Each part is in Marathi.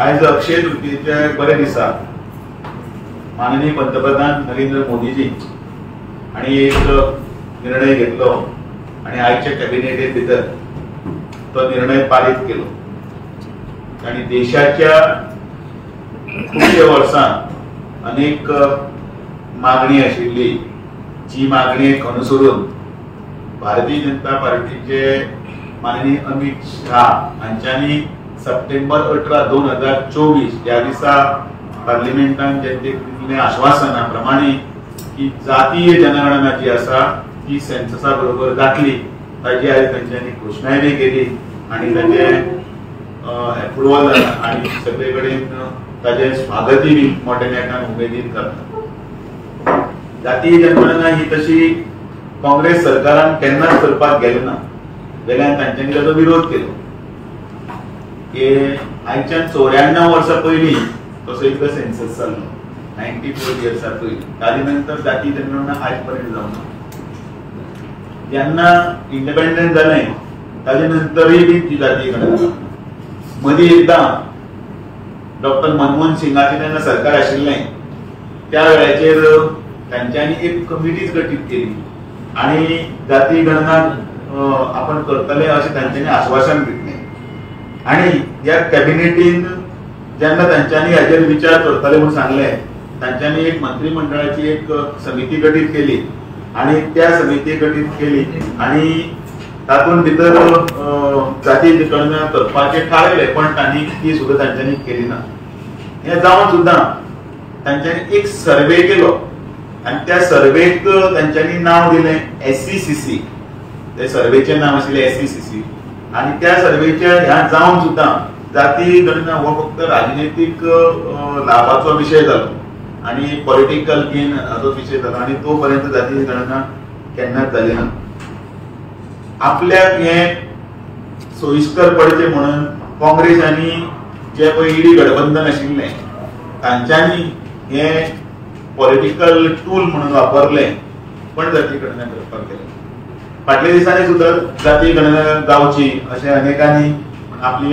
आज अक्षय तृतीयेच्या बरे दिसा माननीय पंतप्रधान नरेंद्र मोदीजी आणि एक निर्णय घेतलो आणि आजच्या कॅबिनेटे भितर तो निर्णय पारित केलो आणि देशाच्या खूपशे वर्सां अनेक मागणी आशिल्ली जी मागणेक अनुसरून भारतीय जनता पार्टीचे माननीय अमित शाह हांच्यांनी सप्टेंबर 18, 2024 ह्या दिसा पार्लिमेंटान जनतेक दिल्लें आश्वासना प्रमाणे की जातीय जनगणना जी आसा ती सेन्ससा बरोबर जातली ताची आज तांच्यांनी घोशणाय बी केली आणि ताचे अप्रुवल जाता आणि सगळे कडेन ताचे स्वागतय बी मोठ्या नेटान उमेदीन करता। जातीय जनगणना ही तशी काँग्रेस सरकारान केन्नाच करपाक गेले ना, गेल्यान तांच्यांनी ताचो विरोध केलो की आयच्यान 94 वर्सां पयलीं तसो एकदा सेन्सस जाल्लो 94 इयर्सा पयलीं, ताजे नंतर जातीय जनगणना आज पर्यंत जावना। जेन्ना इंडिपेंडंट जालें ताजे नंतरय बी ती जातीय गणना मदीं एकदा डॉक्टर मनमोहन सिंगाचें जेन्ना सरकार आशिल्लें त्या वेळाचेर तांच्यांनी एक कमिटीच गठीत केली आणि जातीय गणना आपण करतले अशें तांच्यांनी आश्वासन दिलें आणि ह्या कॅबिनेटीन जेन्ना तांच्यांनी हाचेर विचार करतले म्हणून सांगलें तांच्यांनी एक मंत्रिमंडळाची एक समिती गठीत केली आणि त्या समिती गठीत केली आणि तातूंत भितर जातीय गणना करपाचें थारायलें पण तांणी ती सुद्दां तांच्यांनी केली ना। हें जावन सुद्दां तांच्यांनी एक सर्वे केलो आणि त्या सर्वेक तांच्यांनी नाव दिलें SCCC, त्या सर्वेचें नाव आशिल्लें SCCC आणि त्या सर्वेच्या ह्या जावन सुद्दां जातीय गणना हो फक्त राजनैतीक लाभाचो विषय जालो आणि पॉलिटिकल गेन हाचो विषय जालो आणि तो पर्यंत जातीय गणना केन्नाच जाली ना। आपल्याक हें सोयीस्कर पडचें म्हणून काँग्रेसांनी जे पळय ईडी गठबंधन आशिल्लें तांच्यांनी हें पॉलिटिकल टूल म्हणून वापरलें पण जातीय गणना करपाक गेले। फाटल्या दिसांनी सुद्दां जातीय गणना जावची अशें अनेकांनी आपली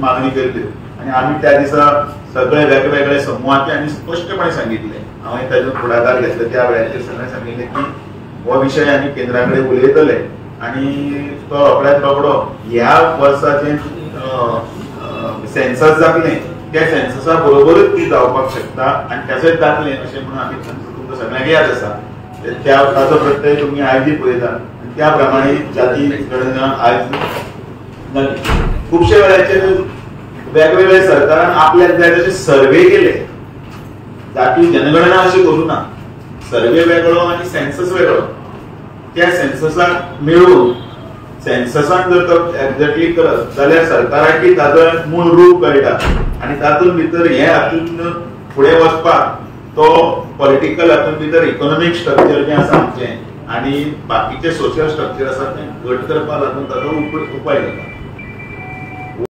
मागणी केली आणि आम्ही त्या दिसा सगळे वेगवेगळे समूहाचे आणि स्पष्टपणे सांगितले, हांवें ताचो फुडाकार घेतलो त्या वेळाचेर सगळें सांगितलें की हो विशय आमी केंद्रा कडेन उलयतले आणि तो रोखड्याच रोखडो ह्या वर्साचें सेन्सस जातलें त्या सेन्ससा बरोबरच ती जावपाक शकता आणि त्याचेच जातलें अशें म्हणून आमी तुमकां सगळ्यांक याद आसा त्या ताचो प्रत्यय तुमी आयजूय पळयता त्या प्रमाणे जातीय गणना आज जाली। खुबशे वेळाचेर वेगवेगळे सरकारान आपल्याक जाय तशे सर्वे केले, जातीय जनगणना अशी करूं ना, सर्वे वेगळो आणि सेन्सस वेगळो। त्या सेन्ससाक मेळून सेन्ससान जर तो एक्झॅक्टली करत जाल्यार सरकाराची ताचो मूळ रूप कळटा आणि तातूंत भितर हे हातूंत फुडें वचपाक तो पॉलिटिकल हातूंत भितर इकॉनॉमिक स्ट्रक्चर जें आसा आमचें आणि बाकीचे सोशल स्ट्रक्चर आसा तें घट करपाक लागून ताचो उपाय जाता।